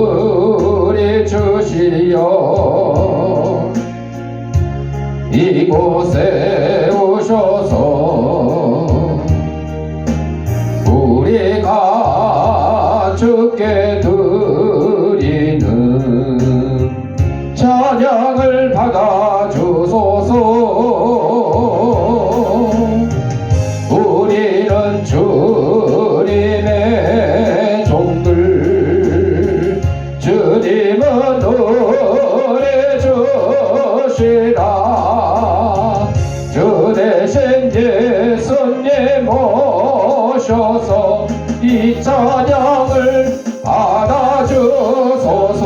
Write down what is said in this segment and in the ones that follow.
예수리 주시여 이곳에 오셔서 우리가 주께 드리는 찬양을 받아주소서. 우리는 주님의 종들, 주님은 노래 주시라. 주 대신 예수님 오셔서 이 찬양을 받아주소서.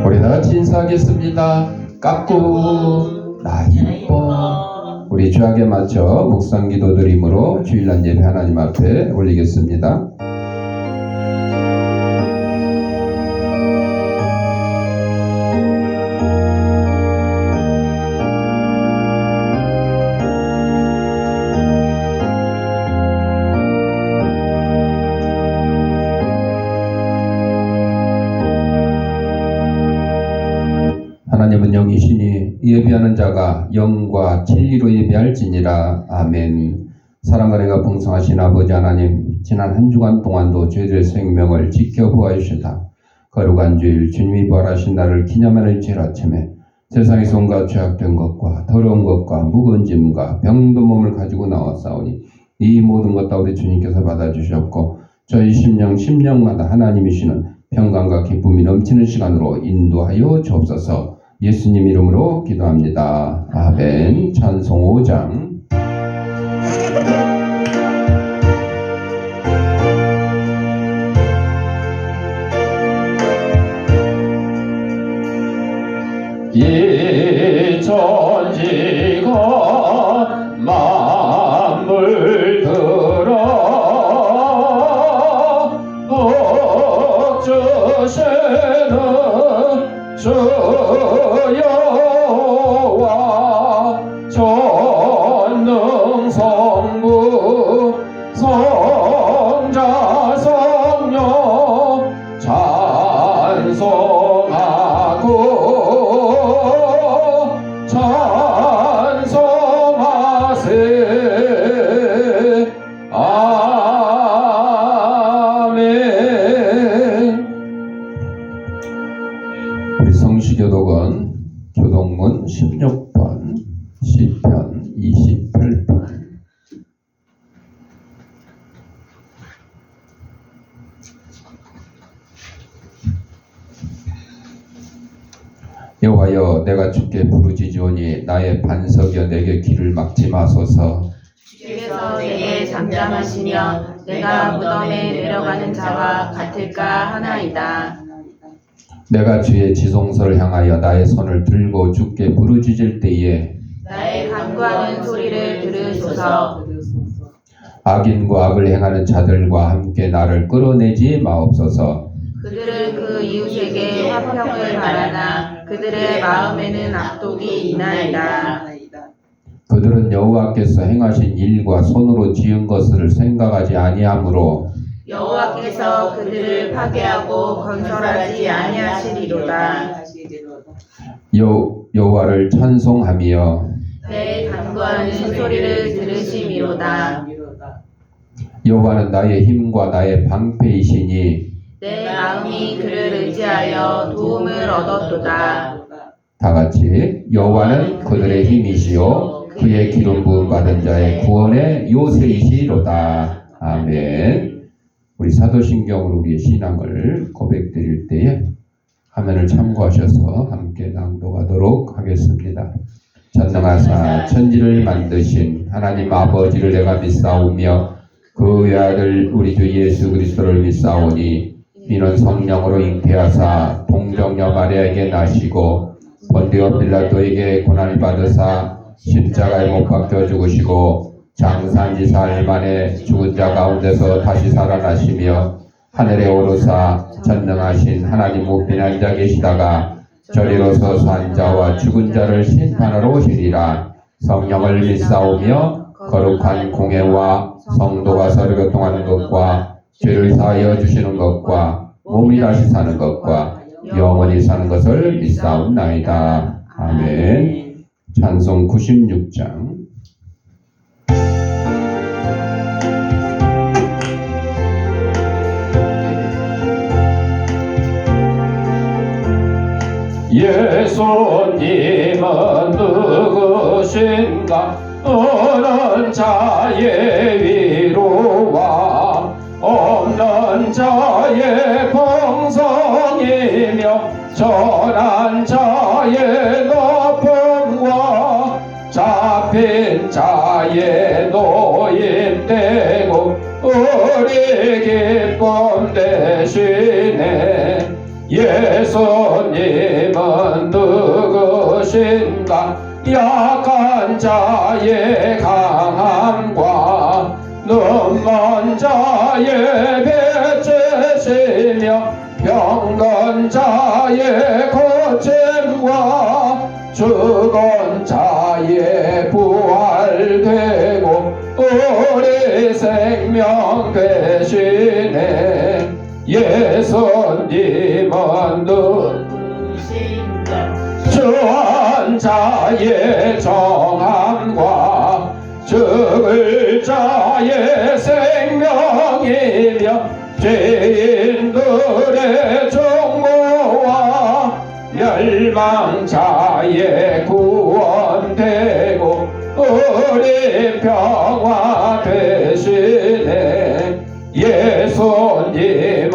우리 다 같이 인사하겠습니다. 깎고 나 이뻐. 우리 주약에 맞춰 묵상 기도 드림으로 주일날 예배 하나님 앞에 올리겠습니다. 하나님은 영이시니 예배하는 자가 영과 진리로 예배할지니라. 아멘. 사랑과 은혜가 풍성하신 아버지 하나님, 지난 한 주간 동안도 저희들의 생명을 지켜보아주시다. 거룩한 주일 주님이 부활하신 날을 기념하는 주일 아침에 세상에서 온갖 죄악된 것과 더러운 것과 무거운 짐과 병든 몸을 가지고 나왔사오니 이 모든 것 다 우리 주님께서 받아주셨고 저희 심령마다 하나님이시는 평강과 기쁨이 넘치는 시간으로 인도하여 주옵소서. 예수님 이름으로 기도합니다. 아멘. 찬송 5장. 이 천지가 만물 들어 복주시는 주 여호와 전능 성부 성자 성령 찬송하고 찬송하세. 아멘. 우리 성시교독은 교독문 16번 시편 28번. 여호와여, 내가 주께 부르짖으오니 나의 반석이여 내게 길을 막지 마소서. 주께서 내게 잠잠하시며 내가 무덤에 내려가는 자와 같을까 하나이다. 내가 주의 지성소를 향하여 나의 손을 들고 주께 부르짖을 때에 나의 간구하는 소리를 들으소서. 악인과 악을 행하는 자들과 함께 나를 끌어내지 마옵소서. 그들은 그 이웃에게 화평을 바라나 그들의 마음에는 악독이 있나이다. 그들은 여호와께서 행하신 일과 손으로 지은 것을 생각하지 아니하므로 여호와께서 그들을 파괴하고 건설하지 아니하시리로다. 여호와를 찬송하며 내 간구하는 소리를 들으심이로다. 여호와는 나의 힘과 나의 방패이시니 내 마음이 그를 의지하여 도움을 얻었도다. 다같이 여호와는 그들의 힘이시요 그의 기름 부음 받은 자의 구원의 요새이시로다. 아멘. 우리 사도신경으로 우리의 신앙을 고백드릴 때에 화면을 참고하셔서 함께 낭독하도록 하겠습니다. 전능하사 천지를 만드신 하나님 아버지를 내가 믿사오며 그 외아들 우리 주 예수 그리스도를 믿사오니 이는 성령으로 잉태하사 동정녀 마리아에게 나시고 본디오 빌라도에게 고난을 받으사 십자가에 못 박혀 죽으시고 장사한지 사흘 만에 죽은 자 가운데서 다시 살아나시며 하늘에 오르사 전능하신 하나님 우편에 앉아 계시다가 저리로서 산 자와 죽은 자를 심판하러 오시리라. 성령을 믿사오며 거룩한 공예와 성도가 서로 교통하는 것과 죄를 사하여 주시는 것과 몸이 다시 사는 것과 영원히 사는 것을 믿사옵나이다. 아멘. 찬송 96장. 예수님은 누구신가? 어느 자의 위로와 없는 자의 풍성이며 전한 자의 높음과 잡힌 자의 노임되고 우리 기쁨 되시네. 예수님은 누구신가? 약한 자의 강함과 눈먼 자의 배치시며 병든 자의 고침과 죽은 자의 부활되고 우리 생명 되시네. 예수님은 누구신가? 주한 자의 정함과 죽을 자의 생명이며 죄인들의 중보와 멸망자의 구원되고 우리 평화 되시네. 예수님은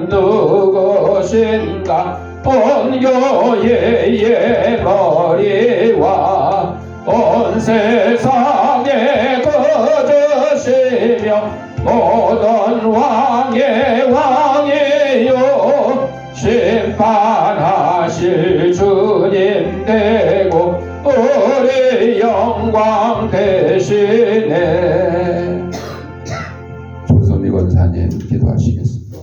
누구신가? 온 교회의 머리와 온 세상에 거두시며 모든 왕의 왕이요 심판하실 주님 되고 우리 영광 되시네. 조선미 권사님 기도하시겠습니다.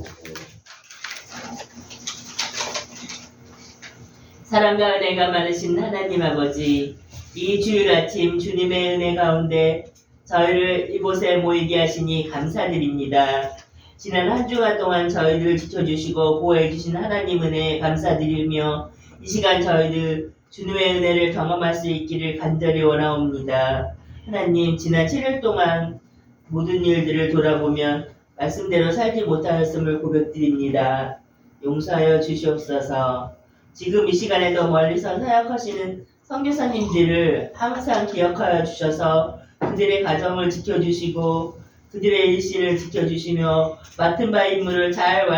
사랑과 은혜가 많으신 하나님 아버지, 이 주일 아침 주님의 은혜 가운데 저희를 이곳에 모이게 하시니 감사드립니다. 지난 한 주간 동안 저희를 지켜주시고 보호해주신 하나님 은혜에 감사드리며 이 시간 저희들 주님의 은혜를 경험할 수 있기를 간절히 원하옵니다. 하나님, 지난 7일 동안 모든 일들을 돌아보면 말씀대로 살지 못하였음을 고백드립니다. 용서하여 주시옵소서. 지금 이 시간에도 멀리서 사역하시는 선교사님들을 항상 기억하여 주셔서 그들의 가정을 지켜주시고 그들의 일시를 지켜주시며 맡은 바 임무를 잘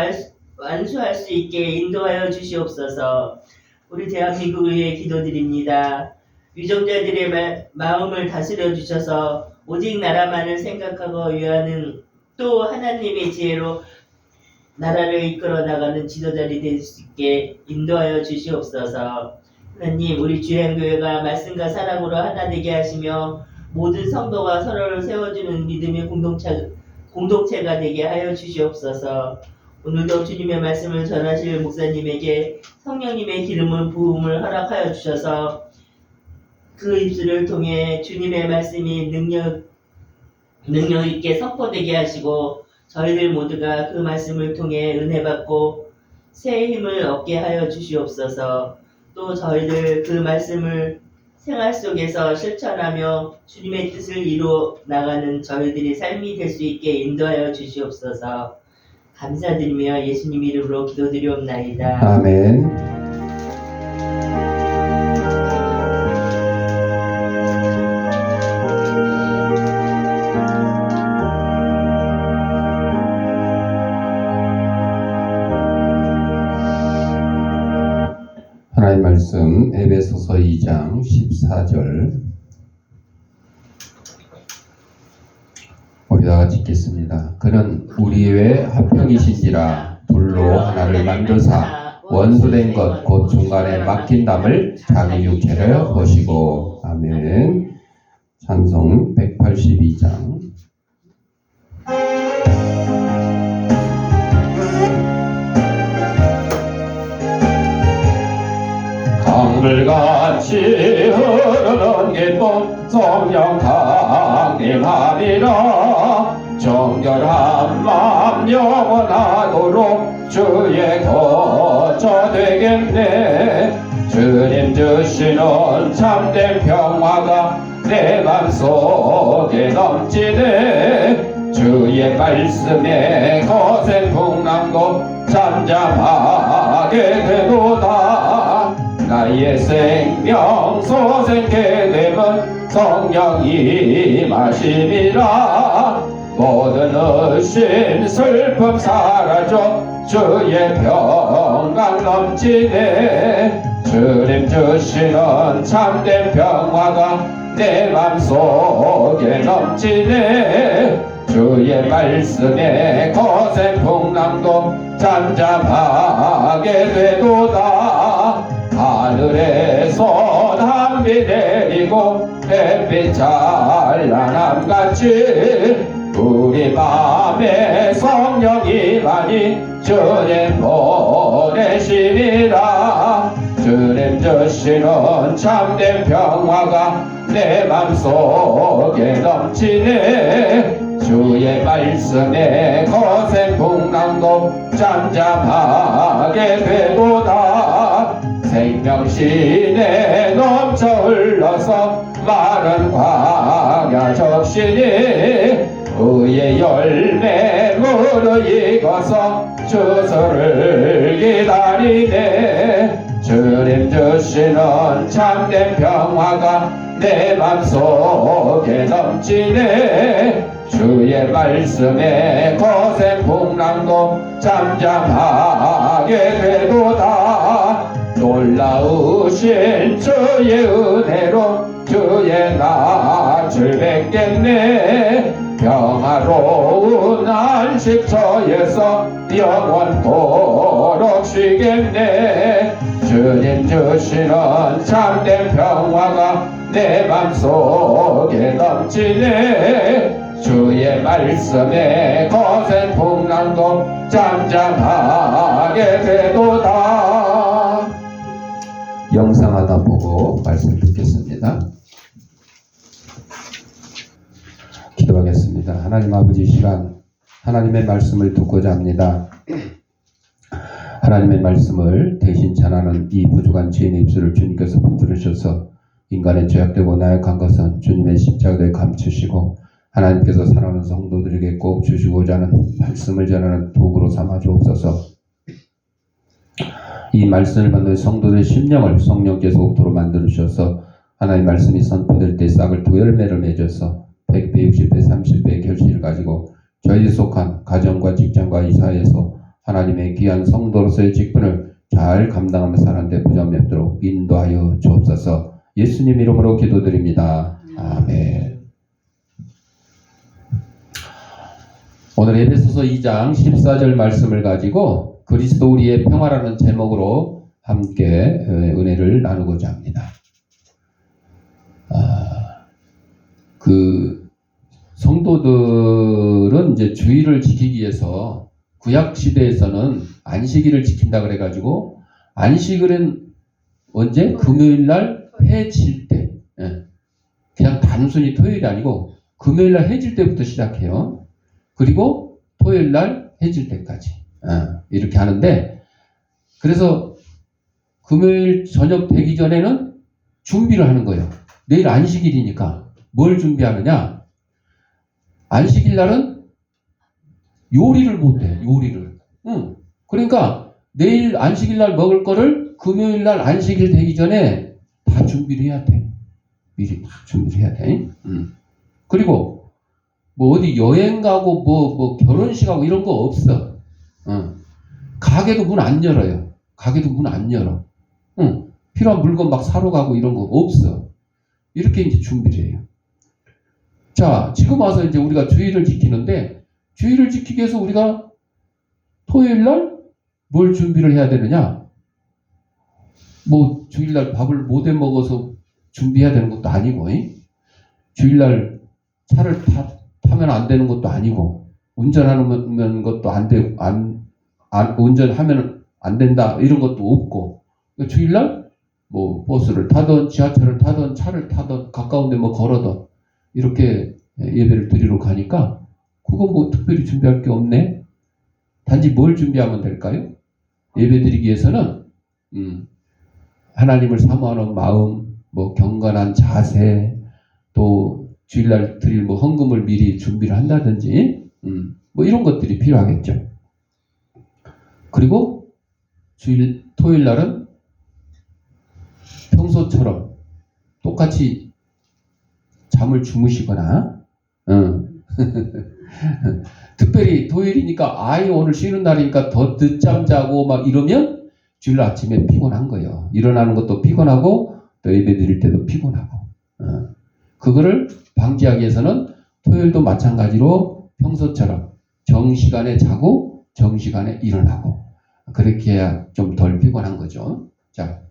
완수할 수 있게 인도하여 주시옵소서. 우리 대한민국을 위해 기도드립니다. 유정자들의 마음을 다스려 주셔서 오직 나라만을 생각하고 위하는 또 하나님의 지혜로 나라를 이끌어 나가는 지도자들이 될 수 있게 인도하여 주시옵소서. 하나님, 우리 주행교회가 말씀과 사랑으로 하나 되게 하시며 모든 성도가 서로를 세워주는 믿음의 공동체가 되게 하여 주시옵소서. 오늘도 주님의 말씀을 전하실 목사님에게 성령님의 기름을 부음을 허락하여 주셔서 그 입술을 통해 주님의 말씀이 능력 있게 선포되게 하시고 저희들 모두가 그 말씀을 통해 은혜 받고 새 힘을 얻게 하여 주시옵소서. 또 저희들 그 말씀을 생활 속에서 실천하며 주님의 뜻을 이루어 나가는 저희들의 삶이 될 수 있게 인도하여 주시옵소서. 감사드리며 예수님 이름으로 기도드리옵나이다. 아멘. 하나님 말씀 에베소서 2장 14절 우리 다 같이 읽겠습니다. 그는 우리의 화평이신지라 둘로 하나를 만드사 원수된 것 곧 중간에 막힌 담을 자기 육체를 보시고. 아멘. 찬송 182장. 강물같이 흐르는 기쁨 성령 강림 임함이라 정결한 마음 영원하도록 주의 거처 되겠네. 주님 주시는 참된 평화가 내 맘속에 넘치네. 주의 말씀에 거센 풍랑도 잠잠하게 되도다. 나의 생명 소생케 되면 성령이 마심이라. 모든 의심 슬픔 사라져 주의 평강 넘치네. 주님 주시는 참된 평화가 내 맘속에 넘치네. 주의 말씀에 거센 풍랑도 잠잠하게 되도다. 하늘에서 담비 내리고 햇빛 찬란함같이 우리 맘에 성령이 많이 주님 보내심이라. 주님 주시는 참된 평화가 내 맘속에 넘치네. 주의 말씀에 거센 풍랑도 잠잠하게 되도다. 생명신에 넘쳐 흘러서 마른 광야 적시니 의의 열매 무르익어서 주소를 기다리네. 주님 주시는 참된 평화가 내 맘속에 넘치네. 주의 말씀에 거센 풍랑도 잠잠하게 되도다. 놀라우신 주의 은혜로 주의 낯을 뵙겠네. 평화로운 안식처에서 영원토록 쉬겠네. 주님 주시는 참된 평화가 내 맘속에 넘치네. 주의 말씀에 거센 풍랑도 잠잠하게 되도다. 영상 하나 보고 말씀 듣겠습니다. 기도하겠습니다. 하나님 아버지, 이 시간 하나님의 말씀을 듣고자 합니다. 하나님의 말씀을 대신 전하는 이 부족한 죄인의 입술을 주님께서 붙들으셔서 인간의 죄악되고 나약한 것은 주님의 십자가에 감추시고 하나님께서 사랑하는 성도들에게 꼭 주시고자 하는 말씀을 전하는 도구로 삼아 주옵소서. 이 말씀을 받는 성도들의 심령을 성령께서 옥토로 만들으셔서 하나님의 말씀이 선포될 때 싹을 두 열매를 맺어서 100배, 60배, 30배의 결실을 가지고 저희 속한 가정과 직장과 이 사회에서 하나님의 귀한 성도로서의 직분을 잘 감당하며 사는 데 부담이 없도록 인도하여 주옵소서. 예수님 이름으로 기도드립니다. 아멘. 오늘 에베소서 2장 14절 말씀을 가지고 그리스도 우리의 평화라는 제목으로 함께 은혜를 나누고자 합니다. 성도들은 이제 주의를 지키기 위해서 구약 시대에서는 안식일을 지킨다 그래가지고 안식일은 언제? 금요일 날 해 질 때. 그냥 단순히 토요일이 아니고 금요일 날 해 질 때부터 시작해요. 그리고 토요일 날 해 질 때까지. 이렇게 하는데, 그래서 금요일 저녁 되기 전에는 준비를 하는 거예요. 내일 안식일이니까 뭘 준비하느냐? 안식일 날은 요리를 못해. 요리를. 그러니까 내일 안식일 날 먹을 거를 금요일 날 안식일 되기 전에 다 준비를 해야 돼. 미리 다 준비를 해야 돼. 그리고 뭐 어디 여행 가고 뭐 결혼식 하고 이런 거 없어. 가게도 문 안 열어요. 가게도 문 안 열어. 필요한 물건 막 사러 가고 이런 거 없어. 이렇게 이제 준비를 해요. 자, 지금 와서 이제 우리가 주의를 지키는데, 주의를 지키기 위해서 우리가 토요일 날 뭘 준비를 해야 되느냐? 뭐 주일 날 밥을 못 해 먹어서 준비해야 되는 것도 아니고, 주일 날 차를 타면 안 되는 것도 아니고, 운전하는 것도 안 되고, 운전하면 안 된다 이런 것도 없고, 그러니까 주일 날 뭐 버스를 타든 지하철을 타든 차를 타든 가까운데 뭐 걸어든 이렇게 예배를 드리러 가니까 그거 뭐 특별히 준비할 게 없네. 단지 뭘 준비하면 될까요? 예배 드리기 위해서는 하나님을 사모하는 마음, 뭐 경건한 자세, 또 주일날 드릴 뭐 헌금을 미리 준비를 한다든지 뭐 이런 것들이 필요하겠죠. 그리고 토요일 날은 평소처럼 똑같이 잠을 주무시거나 특별히 토요일이니까 아예 오늘 쉬는 날이니까 더 늦잠 자고 막 이러면 주일 아침에 피곤한 거예요. 일어나는 것도 피곤하고 또 예배 드릴 때도 피곤하고 그거를 방지하기 위해서는 토요일도 마찬가지로 평소처럼 정시간에 자고 정시간에 일어나고 그렇게 해야 좀 덜 피곤한 거죠. 자,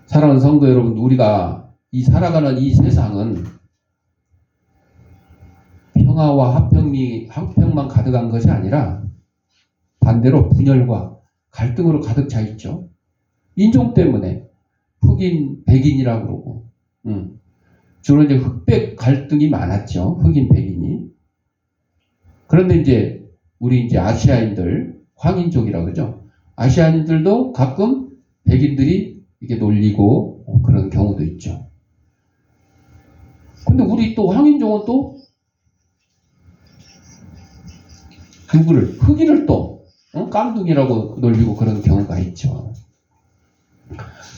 사랑하는 성도 여러분, 우리가 살아가는 이 세상은 평화와 화평만 가득한 것이 아니라 반대로 분열과 갈등으로 가득 차 있죠. 인종 때문에 흑인, 백인이라고 그러고 주로 이제 흑백 갈등이 많았죠. 흑인, 백인이. 그런데 이제 우리 이제 아시아인들, 황인족이라고 그러죠. 아시아인들도 가끔 백인들이 이렇게 놀리고 그런 경우도 있죠. 근데 우리 또 황인종은 또 누구를 흑인을 또 깜둥이라고 놀리고 그런 경우가 있죠.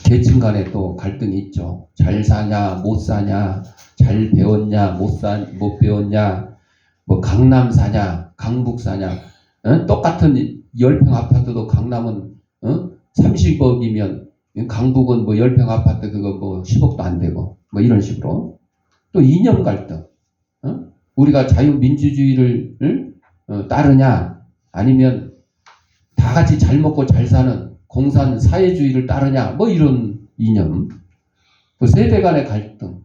계층 간에 또 갈등이 있죠. 잘 사냐 못 사냐, 잘 배웠냐 못 배웠냐, 뭐 강남 사냐 강북 사냐. 똑같은 10평 아파트도 강남은 30억이면 강북은 뭐 10평 아파트 그거 뭐 10억도 안 되고 뭐 이런 식으로. 또 이념 갈등. 우리가 자유민주주의를 따르냐 아니면 다 같이 잘 먹고 잘 사는 공산 사회주의를 따르냐 뭐 이런 이념. 또 세대 간의 갈등.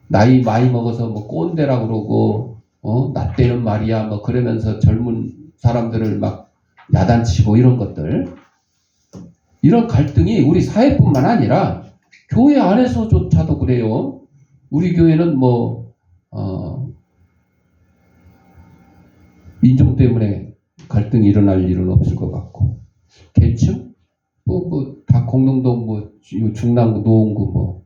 나이 많이 먹어서 뭐 꼰대라고 그러고 나 때는 말이야 뭐 그러면서 젊은 사람들을 막 야단치고 이런 것들. 이런 갈등이 우리 사회뿐만 아니라 교회 안에서조차도 그래요. 우리 교회는 뭐 인종 때문에 갈등이 일어날 일은 없을 것 같고 계층 뭐 다 공동동 뭐 중남구 노원구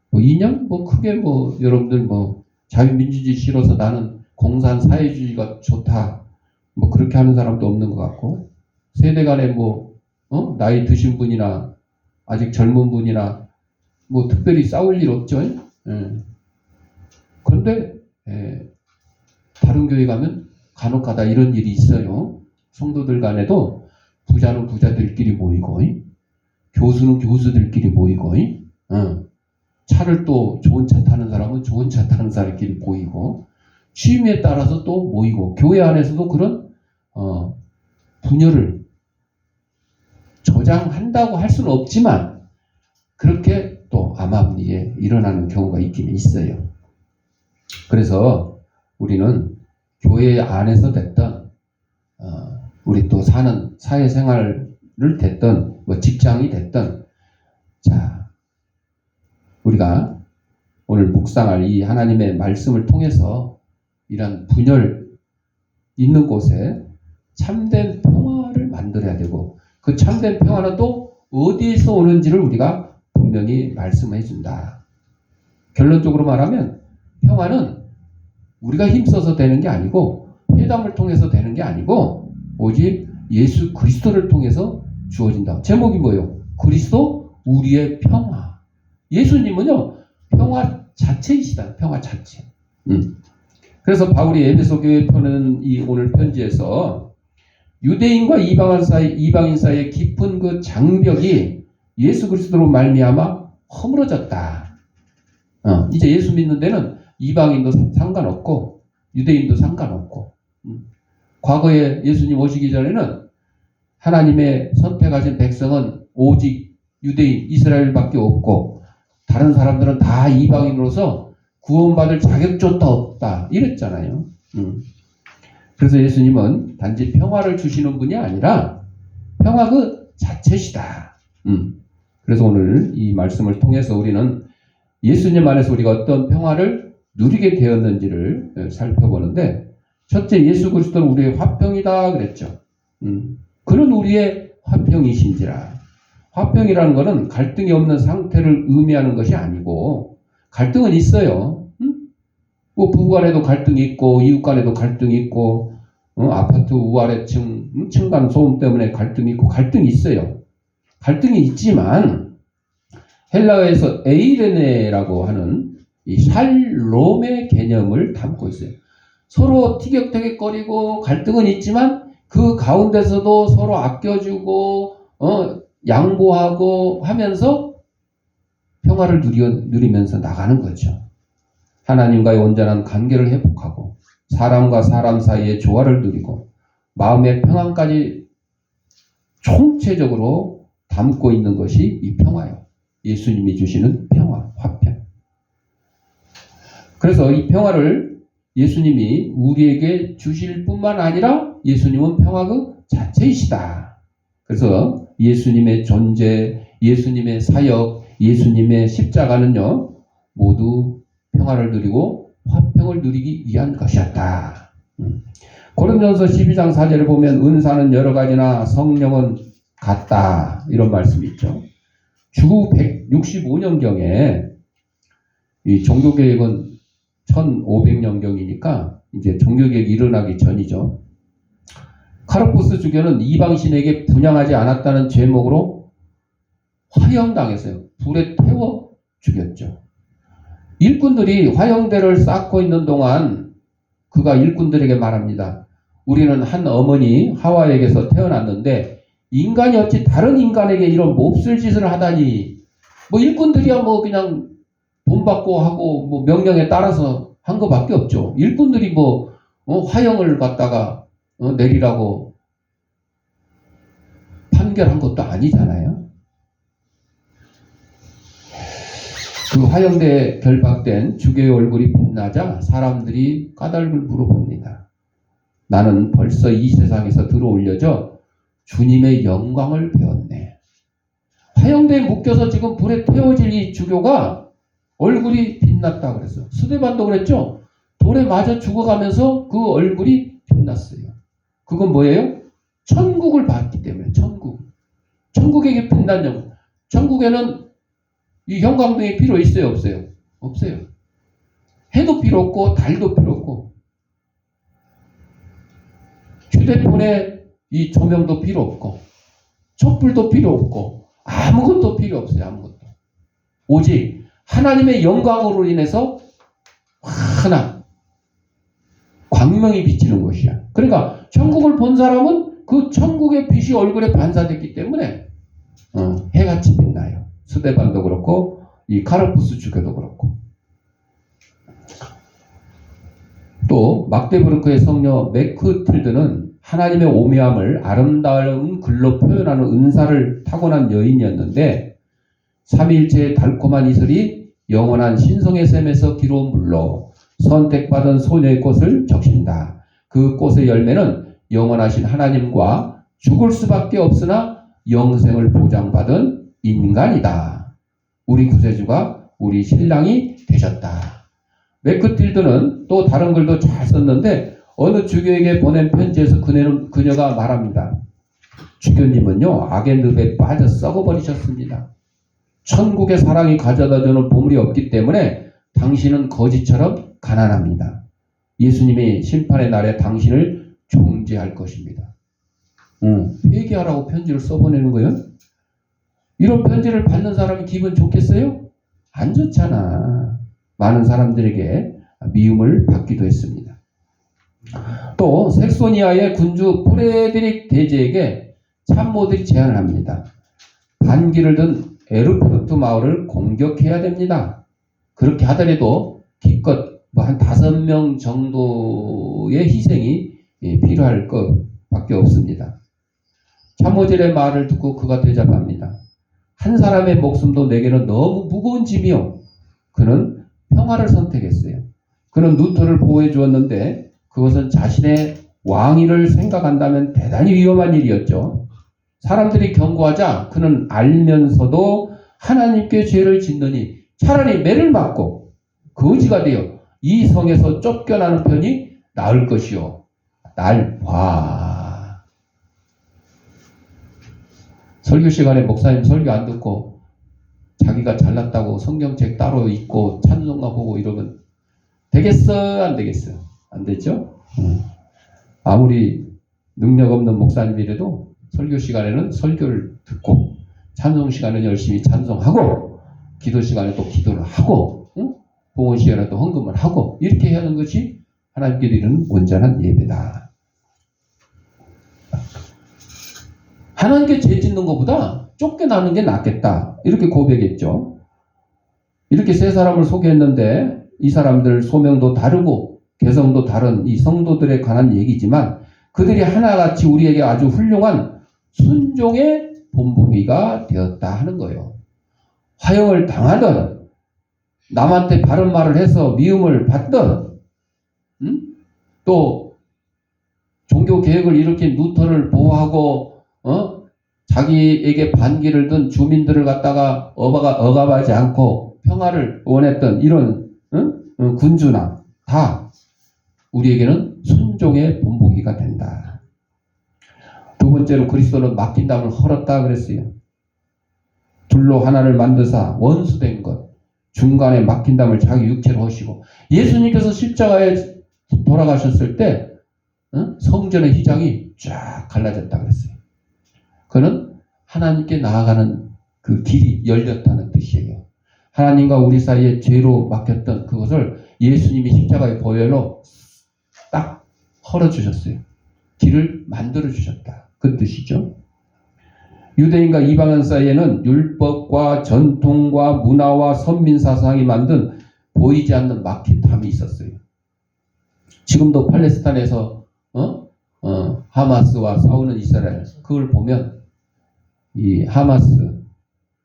뭐 이념 뭐 크게 뭐 여러분들 뭐 자유민주주의 싫어서 나는 공산 사회주의가 좋다 뭐 그렇게 하는 사람도 없는 것 같고 세대 간에 뭐 나이 드신 분이나 아직 젊은 분이나 뭐 특별히 싸울 일 없죠. 그런데 다른 교회 가면 간혹가다 이런 일이 있어요. 성도들 간에도 부자는 부자들끼리 모이고 교수는 교수들끼리 모이고 차를 또 좋은 차 타는 사람은 좋은 차 타는 사람끼리 모이고 취미에 따라서 또 모이고 교회 안에서도 그런 분열을 조장한다고 할 수는 없지만 그렇게 또 암암리에 일어나는 경우가 있기는 있어요. 그래서 우리는 교회 안에서 됐던 우리 또 사는 사회생활을 됐던 뭐 직장이 됐던 자 우리가 오늘 묵상할 이 하나님의 말씀을 통해서 이런 분열 있는 곳에 참된 평화를 만들어야 되고 그 참된 평화는 또 어디에서 오는지를 우리가 분명히 말씀해 준다. 결론적으로 말하면 평화는 우리가 힘써서 되는 게 아니고 회담을 통해서 되는 게 아니고 오직 예수 그리스도를 통해서 주어진다. 제목이 뭐예요? 그리스도 우리의 평화. 예수님은요 평화 자체이시다. 평화 자체. 그래서 바울이 에베소 교회에 펴는 이 오늘 편지에서 유대인과 이방인 사이의 깊은 그 장벽이 예수 그리스도로 말미암아 허물어졌다. 이제 예수 믿는 데는 이방인도 상관없고 유대인도 상관없고 과거에 예수님 오시기 전에는 하나님의 선택하신 백성은 오직 유대인 이스라엘밖에 없고 다른 사람들은 다 이방인으로서 구원받을 자격조차 없다 이랬잖아요. 그래서 예수님은 단지 평화를 주시는 분이 아니라 평화 그 자체시다. 그래서 오늘 이 말씀을 통해서 우리는 예수님 안에서 우리가 어떤 평화를 누리게 되었는지를 살펴보는데, 첫째, 예수 그리스도는 우리의 화평이다 그랬죠. 그는 우리의 화평이신지라. 화평이라는 것은 갈등이 없는 상태를 의미하는 것이 아니고, 갈등은 있어요. 뭐 부부 간에도 갈등이 있고, 이웃 간에도 갈등이 있고, 아파트 우아래층 층간 소음 때문에 갈등이 있고, 갈등이 있어요. 갈등이 있지만 헬라어에서 에이레네라고 하는 이 샬롬의 개념을 담고 있어요. 서로 티격태격거리고 갈등은 있지만 그 가운데서도 서로 아껴주고 양보하고 하면서 평화를 누리면서 나가는 거죠. 하나님과의 온전한 관계를 회복하고 사람과 사람 사이의 조화를 누리고 마음의 평안까지 총체적으로 담고 있는 것이 이 평화예요. 예수님이 주시는 평화, 화평. 그래서 이 평화를 예수님이 우리에게 주실 뿐만 아니라 예수님은 평화 그 자체이시다. 그래서 예수님의 존재, 예수님의 사역, 예수님의 십자가는요, 모두 평화를 누리고 화평을 누리기 위한 것이었다. 고린도전서 12장 4절을 보면 은사는 여러 가지나 성령은 같다. 이런 말씀이 있죠. 주후 165년경에 이 종교개혁은 1500년경이니까 이제 종교개혁이 일어나기 전이죠. 카르푸스 주교는 이방신에게 분양하지 않았다는 제목으로 화형당했어요. 불에 태워 죽였죠. 일꾼들이 화형대를 쌓고 있는 동안 그가 일꾼들에게 말합니다. 우리는 한 어머니 하와에게서 태어났는데 인간이 어찌 다른 인간에게 이런 몹쓸 짓을 하다니. 뭐 일꾼들이야 뭐 그냥 돈 받고 하고 뭐 명령에 따라서 한 것밖에 없죠. 일꾼들이 뭐 화형을 갖다가 내리라고 판결한 것도 아니잖아요. 그 화형대에 결박된 주교의 얼굴이 빛나자 사람들이 까닭을 물어봅니다. 나는 벌써 이 세상에서 들어올려져 주님의 영광을 배웠네. 화형대에 묶여서 지금 불에 태워질 이 주교가 얼굴이 빛났다 그랬어. 스데반도 그랬죠. 돌에 맞아 죽어가면서 그 얼굴이 빛났어요. 그건 뭐예요? 천국을 봤기 때문에. 천국에게 빛난 영광. 천국에는 이 형광등이 필요 있어요, 없어요? 없어요. 해도 필요 없고 달도 필요 없고 휴대폰에 이 조명도 필요 없고 촛불도 필요 없고 아무것도 필요 없어요. 아무것도. 오직 하나님의 영광으로 인해서 하나 광명이 비치는 것이야. 그러니까 천국을 본 사람은 그 천국의 빛이 얼굴에 반사됐기 때문에 해같이 빛나요. 스데반도 그렇고 이 카르푸스 주교도 그렇고. 또 막데부르크의 성녀 메크틸드는 하나님의 오묘함을 아름다운 글로 표현하는 은사를 타고난 여인이었는데 삼위일체의 달콤한 이슬이 영원한 신성의 샘에서 기로 물러 선택받은 소녀의 꽃을 적신다. 그 꽃의 열매는 영원하신 하나님과 죽을 수밖에 없으나 영생을 보장받은 인간이다. 우리 구세주가 우리 신랑이 되셨다. 메크틸드는 또 다른 글도 잘 썼는데 어느 주교에게 보낸 편지에서 그녀가 말합니다. 주교님은요 악의 늪에 빠져 썩어버리셨습니다. 천국의 사랑이 가져다주는 보물이 없기 때문에 당신은 거지처럼 가난합니다. 예수님이 심판의 날에 당신을 정죄할 것입니다. 회개하라고 편지를 써보내는 거예요? 이런 편지를 받는 사람이 기분 좋겠어요? 안 좋잖아. 많은 사람들에게 미움을 받기도 했습니다. 또 색소니아의 군주 프레드릭 대제에게 참모들이 제안을 합니다. 반기를 든 에르푸르트 마을을 공격해야 됩니다. 그렇게 하더라도 기껏 한 5명 정도의 희생이 필요할 것밖에 없습니다. 참모들의 말을 듣고 그가 대답합니다. 한 사람의 목숨도 내게는 너무 무거운 짐이요. 그는 평화를 선택했어요. 그는 루터를 보호해 주었는데 그것은 자신의 왕위를 생각한다면 대단히 위험한 일이었죠. 사람들이 경고하자 그는 알면서도 하나님께 죄를 짓느니 차라리 매를 맞고 거지가 되어 이 성에서 쫓겨나는 편이 나을 것이요. 날 봐. 설교 시간에 목사님 설교 안 듣고 자기가 잘났다고 성경책 따로 읽고 찬송가 보고 이러면 되겠어? 안 되겠어? 안 되죠? 아무리 능력 없는 목사님이라도 설교 시간에는 설교를 듣고 찬송 시간에는 열심히 찬송하고 기도 시간에 또 기도를 하고 봉헌 시간에 또 헌금을 하고 이렇게 하는 것이 하나님께 드리는 온전한 예배다. 하나님께 죄 짓는 것보다 쫓겨나는 게 낫겠다. 이렇게 고백했죠. 이렇게 세 사람을 소개했는데 이 사람들 소명도 다르고 개성도 다른 이 성도들에 관한 얘기지만 그들이 하나같이 우리에게 아주 훌륭한 순종의 본보기가 되었다 하는 거예요. 화형을 당하든 남한테 바른 말을 해서 미움을 받든 또 종교 개혁을 일으킨 루터를 보호하고 자기에게 반기를 든 주민들을 갖다가 억압하지 않고 평화를 원했던 이런 군주나 다 우리에게는 순종의 본보기가 된다. 두 번째로 그리스도는 맡긴 담을 헐었다 그랬어요. 둘로 하나를 만드사 원수된 것 중간에 맡긴 담을 자기 육체로 하시고 예수님께서 십자가에 돌아가셨을 때 성전의 휘장이 쫙 갈라졌다 그랬어요. 그는 하나님께 나아가는 그 길이 열렸다는 뜻이에요. 하나님과 우리 사이에 죄로 막혔던 그것을 예수님이 십자가의 보혈로 딱 헐어주셨어요. 길을 만들어주셨다. 그 뜻이죠. 유대인과 이방인 사이에는 율법과 전통과 문화와 선민사상이 만든 보이지 않는 막힌 담이 있었어요. 지금도 팔레스타인에서 하마스와 싸우는 이스라엘 그걸 보면 이 하마스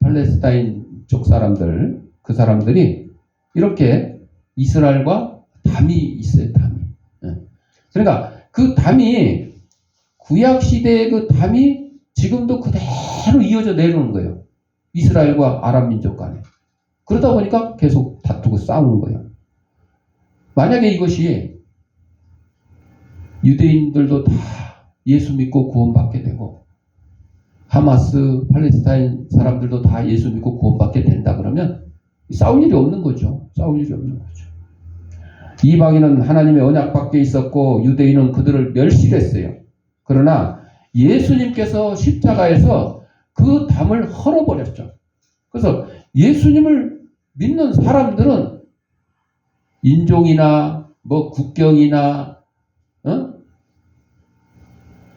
팔레스타인 쪽 사람들 그 사람들이 이렇게 이스라엘과 담이 있어요. 담이. 그러니까 그 담이 구약 시대의 그 담이 지금도 그대로 이어져 내려오는 거예요. 이스라엘과 아랍 민족 간에. 그러다 보니까 계속 다투고 싸우는 거예요. 만약에 이것이 유대인들도 다 예수 믿고 구원받게 되고 하마스, 팔레스타인 사람들도 다 예수 믿고 구원받게 된다 그러면 싸울 일이 없는 거죠. 싸울 일이 없는 거죠. 이방인은 하나님의 언약 밖에 있었고 유대인은 그들을 멸시했어요. 그러나 예수님께서 십자가에서 그 담을 헐어버렸죠. 그래서 예수님을 믿는 사람들은 인종이나 뭐 국경이나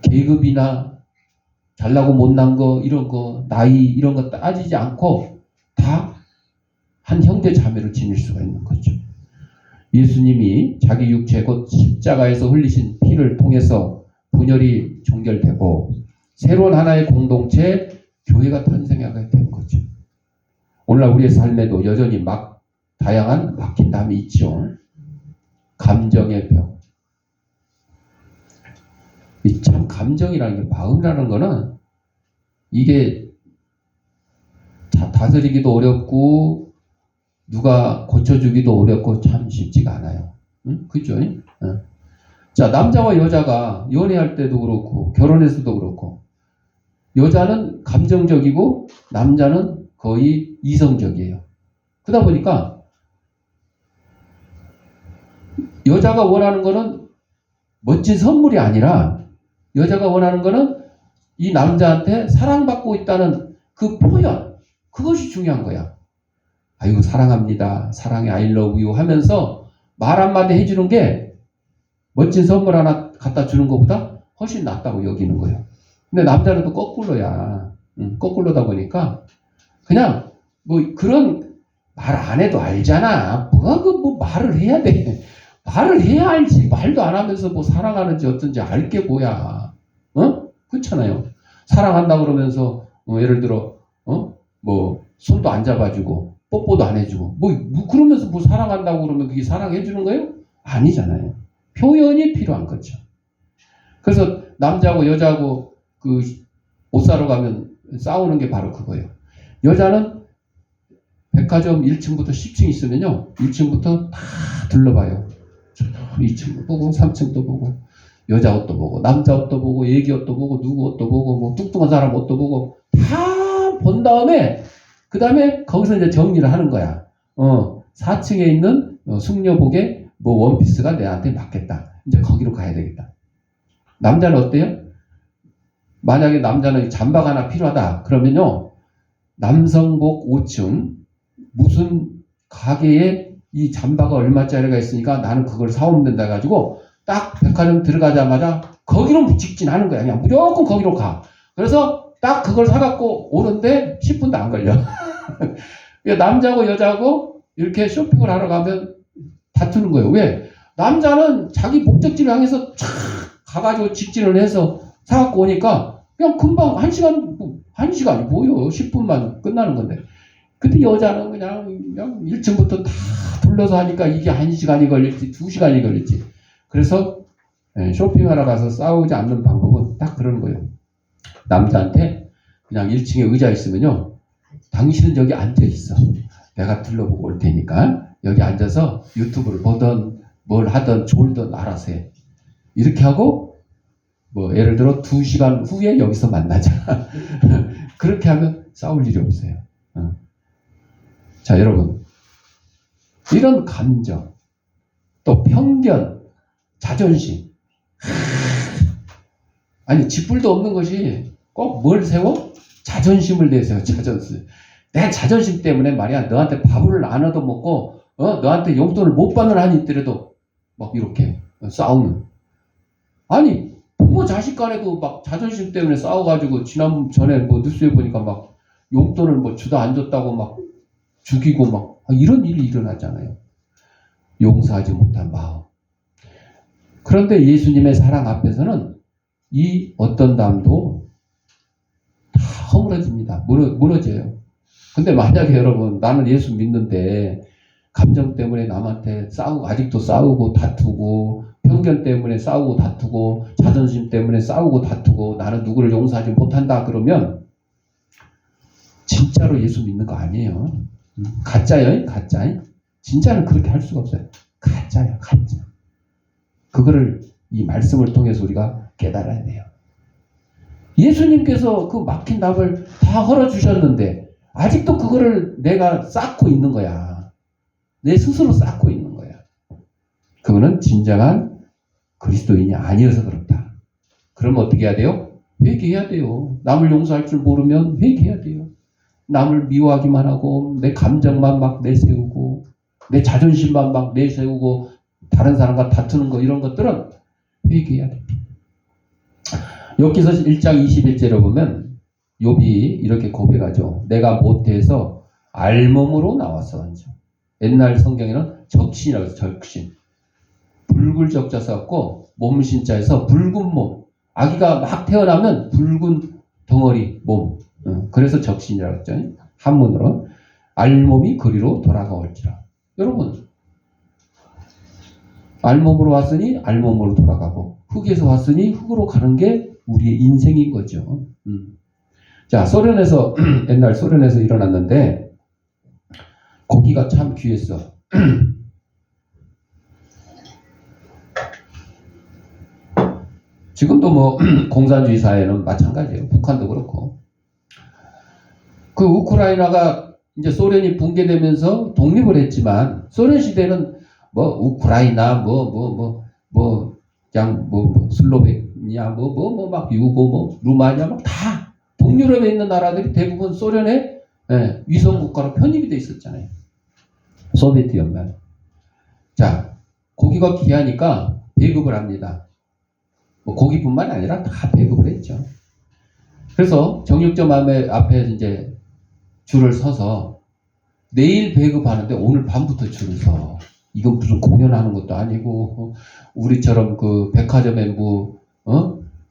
계급이나 잘나고 못난 거 이런 거 나이 이런 거 따지지 않고 다 한 형제 자매로 지낼 수가 있는 거죠. 예수님이 자기 육체 곧 십자가에서 흘리신 피를 통해서 분열이 종결되고 새로운 하나의 공동체 교회가 탄생하게 된 거죠. 오늘날 우리의 삶에도 여전히 다양한 막힌 담이 있죠. 감정의 벽. 참 감정이라는 게 마음이라는 거는 이게 다스리기도 어렵고 누가 고쳐주기도 어렵고 참 쉽지가 않아요. 그죠? 자, 남자와 여자가 연애할 때도 그렇고 결혼해서도 그렇고 여자는 감정적이고 남자는 거의 이성적이에요. 그러다 보니까 여자가 원하는 거는 멋진 선물이 아니라 여자가 원하는 거는 이 남자한테 사랑받고 있다는 그 표현 그것이 중요한 거야. 아이고 사랑합니다. 사랑해 I love you 하면서 말 한마디 해주는 게 멋진 선물 하나 갖다 주는 것보다 훨씬 낫다고 여기는 거예요. 근데 남자는 또 거꾸로야. 거꾸로다 보니까 그냥 뭐 그런 말 안 해도 알잖아. 뭐 말을 해야 돼. 말을 해야 알지. 말도 안 하면서 뭐 사랑하는지 어쩐지 알게 뭐야. 그렇잖아요. 사랑한다 그러면서 예를 들어 뭐 손도 안 잡아주고 뽀뽀도 안 해주고 뭐 그러면서 뭐 사랑한다고 그러면 그게 사랑해주는 거예요? 아니잖아요. 표현이 필요한 거죠. 그래서 남자하고 여자하고 그 옷 사러 가면 싸우는 게 바로 그거예요. 여자는 백화점 1층부터 10층 있으면요. 1층부터 다 둘러봐요. 2층도 보고 3층도 보고 여자 옷도 보고 남자 옷도 보고 애기 옷도 보고 누구 옷도 보고 뭐 뚱뚱한 사람 옷도 보고 다 본 다음에 그 다음에 거기서 이제 정리를 하는 거야. 4층에 있는 숙녀복의 뭐 원피스가 내한테 맞겠다. 이제 거기로 가야 되겠다. 남자는 어때요? 만약에 남자는 잠바가 하나 필요하다. 그러면요. 남성복 5층 무슨 가게에 이 잠바가 얼마짜리가 있으니까 나는 그걸 사오면 된다 해가지고 딱 백화점 들어가자마자 거기로 직진하는 거야. 그냥 무조건 거기로 가. 그래서 딱 그걸 사갖고 오는데 10분도 안 걸려. 남자고 여자고 이렇게 쇼핑을 하러 가면 다투는 거예요. 왜? 남자는 자기 목적지를 향해서 촥 가가지고 직진을 해서 사갖고 오니까 그냥 금방 1시간이 뭐요? 10분만 끝나는 건데. 근데 여자는 그냥 1층부터 다 둘러서 하니까 이게 1시간이 걸릴지 2시간이 걸릴지. 그래서 쇼핑하러 가서 싸우지 않는 방법은 딱 그런 거예요. 남자한테 그냥 1층에 의자 있으면요. 당신은 여기 앉아 있어. 내가 둘러보고 올 테니까 여기 앉아서 유튜브를 보던 뭘 하던 졸던 알아서 해. 이렇게 하고 뭐 예를 들어 2시간 후에 여기서 만나자. 그렇게 하면 싸울 일이 없어요. 자, 여러분. 이런 감정, 또 편견, 자존심. 아니, 쥐뿔도 없는 것이 꼭 뭘 세워? 자존심을 내세요, 자존심. 내 자존심 때문에 말이야, 너한테 밥을 안 얻어먹고, 너한테 용돈을 못 받는 한이 있더라도, 막 이렇게 싸우는. 아니, 부모 자식 간에도 막 자존심 때문에 싸워가지고, 지난전에 뭐 뉴스에 보니까 막 용돈을 뭐 주다 안 줬다고 막 죽이고 막, 이런 일이 일어나잖아요. 용서하지 못한 마음. 그런데 예수님의 사랑 앞에서는 이 어떤 담도 다 허물어집니다. 무너져요. 근데 만약에 여러분 나는 예수 믿는데 감정 때문에 남한테 싸우고 아직도 싸우고 다투고 편견 때문에 싸우고 다투고 자존심 때문에 싸우고 다투고 나는 누구를 용서하지 못한다 그러면 진짜로 예수 믿는 거 아니에요. 가짜요? 가짜. 진짜는 그렇게 할 수가 없어요. 가짜야, 가짜. 그거를 이 말씀을 통해서 우리가 깨달아야 돼요. 예수님께서 그 막힌 답을 다 헐어주셨는데 아직도 그거를 내가 쌓고 있는 거야. 내 스스로 쌓고 있는 거야. 그거는 진정한 그리스도인이 아니어서 그렇다. 그러면 어떻게 해야 돼요? 회개해야 돼요. 남을 용서할 줄 모르면 회개해야 돼요. 남을 미워하기만 하고 내 감정만 막 내세우고 내 자존심만 막 내세우고 다른 사람과 다투는 거 이런 것들은 회개해야 돼. 욥기서 1장 21절에 보면 욥이 이렇게 고백하죠. 내가 모태에서 알몸으로 나와서 옛날 성경에는 적신이라고 해서 적신 붉을적자 써갖고 몸신자에서 붉은 몸 아기가 막 태어나면 붉은 덩어리 몸 그래서 적신이라고 했죠. 한문으로 알몸이 그리로 돌아가올지라. 여러분 알몸으로 왔으니 알몸으로 돌아가고 흙에서 왔으니 흙으로 가는 게 우리의 인생인 거죠. 자, 소련에서 옛날 소련에서 일어났는데 고기가 참 귀했어. 지금도 뭐 공산주의 사회는 마찬가지예요. 북한도 그렇고. 그 우크라이나가 이제 소련이 붕괴되면서 독립을 했지만 소련 시대는 뭐 우크라이나 그냥 슬로베니아 막 유고 루마니아 막 다 동유럽에 있는 나라들이 대부분 소련의 위성 국가로 편입이 돼 있었잖아요. 소비에트 연맹. 자, 고기가 귀하니까 배급을 합니다. 뭐 고기뿐만 아니라 다 배급을 했죠. 그래서 정육점 앞에 이제 줄을 서서 내일 배급하는데 오늘 밤부터 줄을 서. 이건 무슨 공연하는 것도 아니고 우리처럼 그 백화점에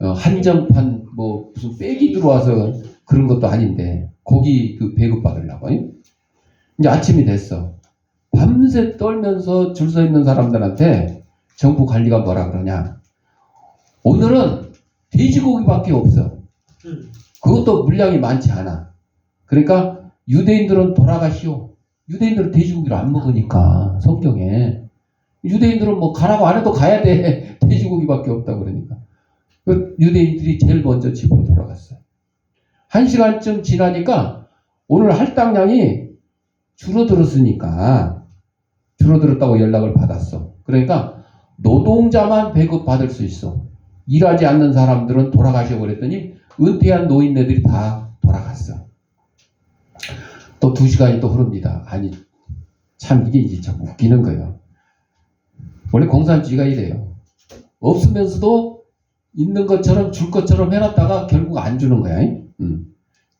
한정판 무슨 백이 들어와서 그런 것도 아닌데 고기 그 배급 받으려고. 이제 아침이 됐어. 밤새 떨면서 줄 서 있는 사람들한테 정부 관리가 뭐라 그러냐. 오늘은 돼지고기밖에 없어. 그것도 물량이 많지 않아. 그러니까 유대인들은 돌아가시오. 유대인들은 돼지고기를 안 먹으니까 성경에 유대인들은 뭐 가라고 안 해도 가야 돼. 돼지고기밖에 없다 그러니까. 그 유대인들이 제일 먼저 집으로 돌아갔어요. 1시간쯤 지나니까 오늘 할당량이 줄어들었다고 연락을 받았어. 그러니까 노동자만 배급받을 수 있어. 일하지 않는 사람들은 돌아가시고 그랬더니 은퇴한 노인네들이 다 돌아갔어. 또 2시간이 또 흐릅니다. 아니 참 이게 이제 참 웃기는 거예요. 원래 공산주의가 이래요. 없으면서도 있는 것처럼 줄 것처럼 해놨다가 결국 안 주는 거야.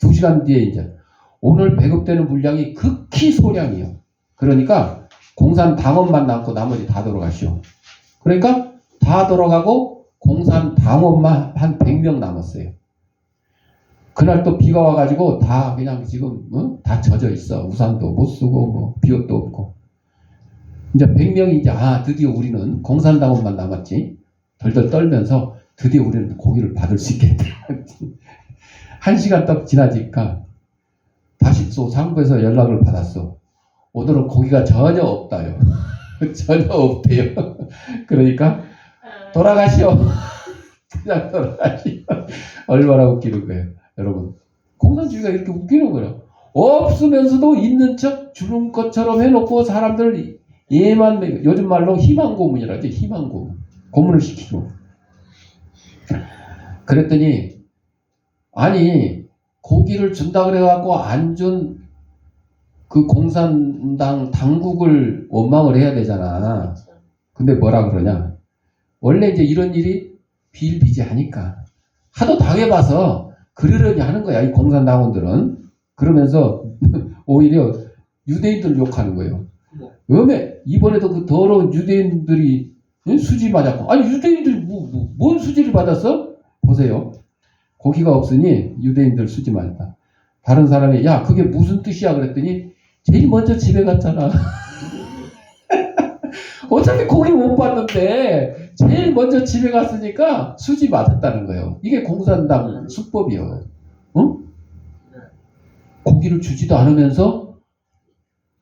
2시간 뒤에 이제 오늘 배급되는 물량이 극히 소량이에요. 그러니까 공산당원만 남고 나머지 다 돌아가시오. 그러니까 다 돌아가고 공산당원만 한 100명 남았어요. 그날 또 비가 와가지고 다 그냥 지금 다 젖어 있어. 우산도 못 쓰고 뭐 비옷도 없고. 이제 100명이 이제 드디어 우리는 공산당원만 남았지. 덜덜 떨면서 드디어 우리는 고기를 받을 수 있겠다. 1시간 딱 지나니까 다시 또 상부에서 연락을 받았어. 오늘은 고기가 전혀 없다요. 전혀 없대요. 그러니까 돌아가시오. 그냥 돌아가시오. 얼마나 웃기는 거예요. 여러분 공산주의가 이렇게 웃기는 거예요. 없으면서도 있는 척 주는 것처럼 해놓고 사람들 예만 먹여. 요즘 말로 희망고문이라지. 희망고문. 고문을 시키고. 그랬더니 아니 고기를 준다 그래갖고 안 준 그 공산당 당국을 원망을 해야 되잖아. 근데 뭐라 그러냐. 원래 이제 이런 일이 비일비재하니까 하도 당해봐서 그러려니 하는 거야. 이 공산당원들은. 그러면서 오히려 유대인들 욕하는 거예요. 왜 이번에도 그 더러운 유대인들이 수지 맞았고. 아니 유대인들이 뭔 수지를 받았어? 보세요. 고기가 없으니 유대인들 수지 맞았다. 다른 사람이 야 그게 무슨 뜻이야 그랬더니 제일 먼저 집에 갔잖아. 어차피 고기 못 받는데 제일 먼저 집에 갔으니까 수지 맞았다는 거예요. 이게 공산당 수법이에요. 응? 고기를 주지도 않으면서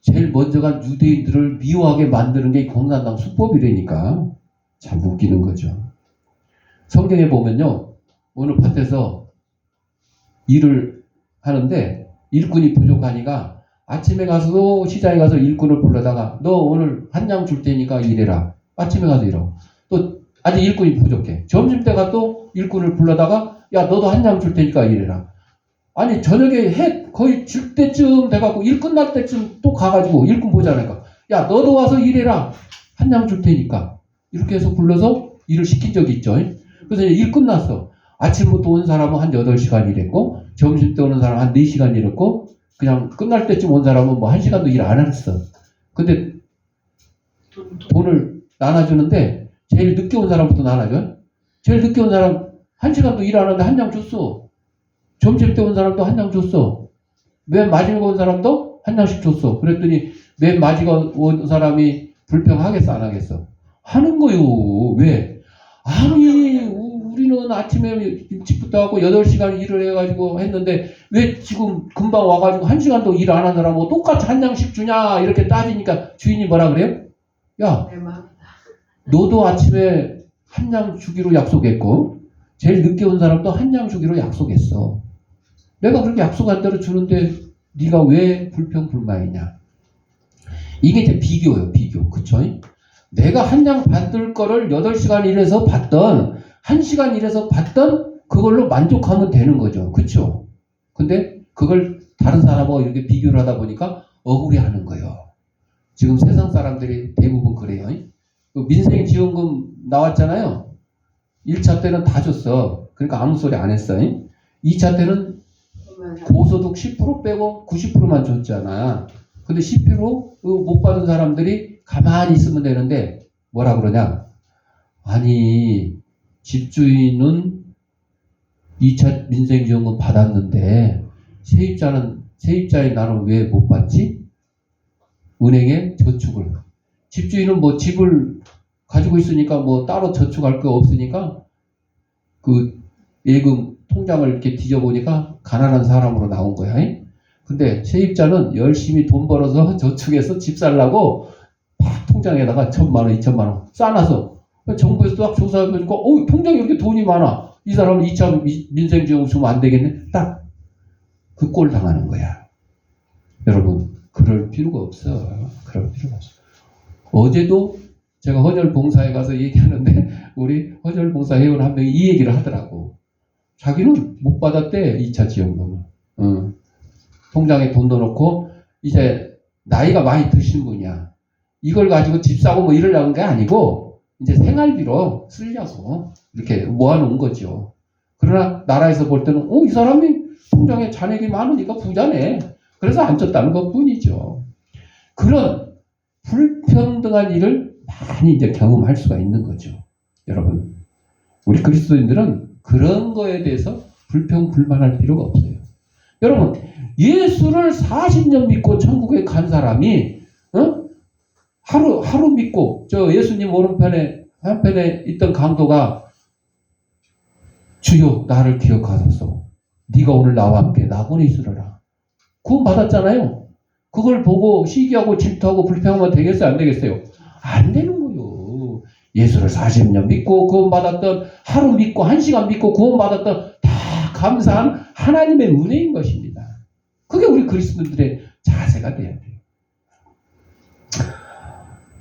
제일 먼저 간 유대인들을 미워하게 만드는 게 공산당 수법이라니까. 참 웃기는 거죠. 성경에 보면요. 어느 밭에서 일을 하는데 일꾼이 부족하니까 아침에 가서도 시장에 가서 일꾼을 불러다가 너 오늘 한 양 줄 테니까 일해라. 아침에 가서 일하고. 또 아직 일꾼이 부족해. 점심때가 또 일꾼을 불러다가 야 너도 한 양 줄 테니까 일해라. 아니 저녁에 해 거의 질 때쯤 돼갖고 일 끝날 때쯤 또 가가지고 일꾼 보자니까 야 너도 와서 일해라. 한 양 줄 테니까. 이렇게 해서 불러서 일을 시킨 적이 있죠. 그래서 일 끝났어. 아침부터 온 사람은 한 8시간 일했고 점심 때 오는 사람은 한 4시간 일했고 그냥 끝날 때쯤 온 사람은 뭐 1시간도 일 안 했어. 근데 돈을 나눠주는데 제일 늦게 온 사람부터 나눠줘. 제일 늦게 온 사람 1시간도 일 안 하는데 한 장 줬어. 점심 때 온 사람도 한 장 줬어. 맨 마지막에 온 사람도 한 장씩 줬어. 그랬더니 맨 마지막에 온 사람이 불평하겠어 안 하겠어? 하는 거요. 왜? 아니 우리는 아침에 일찍부터 하고 8시간 일을 해가지고 했는데 왜 지금 금방 와가지고 1시간도 일 안 한 사람하고 똑같이 한 장씩 주냐 이렇게 따지니까 주인이 뭐라 그래요? 야 너도 아침에 한 장 주기로 약속했고 제일 늦게 온 사람도 한 장 주기로 약속했어. 내가 그렇게 약속한 대로 주는데 네가 왜 불평불만이냐. 이게 이제 비교예요. 비교. 그쵸? 내가 한 장 받을 거를 8시간 일해서 받던 1시간 일해서 받던 그걸로 만족하면 되는 거죠. 그쵸? 근데 그걸 다른 사람하고 이렇게 비교를 하다 보니까 억울해하는 거예요. 지금 세상 사람들이 대부분 그래요. 민생지원금 나왔잖아요. 1차 때는 다 줬어. 그러니까 아무 소리 안 했어. 2차 때는 고소득 10% 빼고 90%만 줬잖아. 근데 10%못 받은 사람들이 가만히 있으면 되는데 뭐라 그러냐. 아니 집주인은 2차 민생지원금 받았는데 세입자인 나는 왜 못 받지? 은행에 저축을. 집주인은 뭐 집을 가지고 있으니까 뭐 따로 저축할 거 없으니까 그 예금 통장을 이렇게 뒤져보니까 가난한 사람으로 나온 거야. 근데 세입자는 열심히 돈 벌어서 저축해서 집 살라고 막 통장에다가 1,000만 원, 2,000만 원 싸놔서 정부에서 딱 조사해보니까 통장에 이렇게 돈이 많아. 이 사람은 2차 민생지원금 주면 안 되겠네. 딱 그 꼴 당하는 거야. 여러분, 그럴 필요가 없어. 그럴 필요가 없어. 어제도 제가 헌혈 봉사에 가서 얘기하는데 우리 헌혈 봉사 회원 한 명이 이 얘기를 하더라고. 자기는 못 받았대, 2차 지원금을. 통장에 돈 넣어놓고 이제 나이가 많이 드신 분이야. 이걸 가지고 집 사고 뭐 이러려는 게 아니고 이제 생활비로 쓰려고 이렇게 모아놓은 거죠. 그러나 나라에서 볼 때는 이 사람이 통장에 잔액이 많으니까 부자네. 그래서 안 줬다는 것 뿐이죠. 그런 불평등한 일을 많이 이제 경험할 수가 있는 거죠. 여러분, 우리 그리스도인들은 그런 거에 대해서 불평불만할 필요가 없어요. 여러분, 예수를 40년 믿고 천국에 간 사람이 하루 믿고 저 예수님 오른편에 한편에 있던 강도가 주여 나를 기억하소서. 네가 오늘 나와 함께 낙원에 있으라. 구원 받았잖아요. 그걸 보고 시기하고 질투하고 불평하면 되겠어요? 안 되겠어요? 안 되는 거요. 예수를 40년 믿고 구원 받았던, 하루 믿고 1시간 믿고 구원 받았던 다 감사한 하나님의 은혜인 것입니다. 그게 우리 그리스도인들의 자세가 돼야 돼요.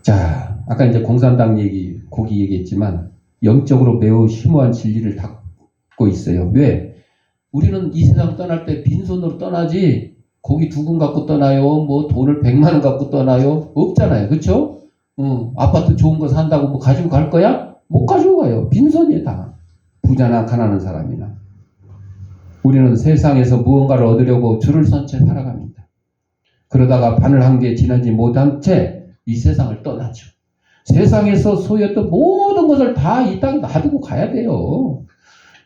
자, 아까 이제 공산당 얘기, 고기 얘기했지만 영적으로 매우 심오한 진리를 닫고 있어요. 왜? 우리는 이 세상 떠날 때 빈손으로 떠나지 고기 2근 갖고 떠나요? 뭐 돈을 100만 원 갖고 떠나요? 없잖아요. 그렇죠? 아파트 좋은 거 산다고 뭐 가지고 갈 거야? 못 가지고 가요. 빈손이에요, 다. 부자나 가난한 사람이나. 우리는 세상에서 무언가를 얻으려고 줄을 선 채 살아갑니다. 그러다가 바늘 한 개 지나지 못한 채 이 세상을 떠나죠. 세상에서 소유했던 모든 것을 다 이 땅에 놔두고 가야 돼요.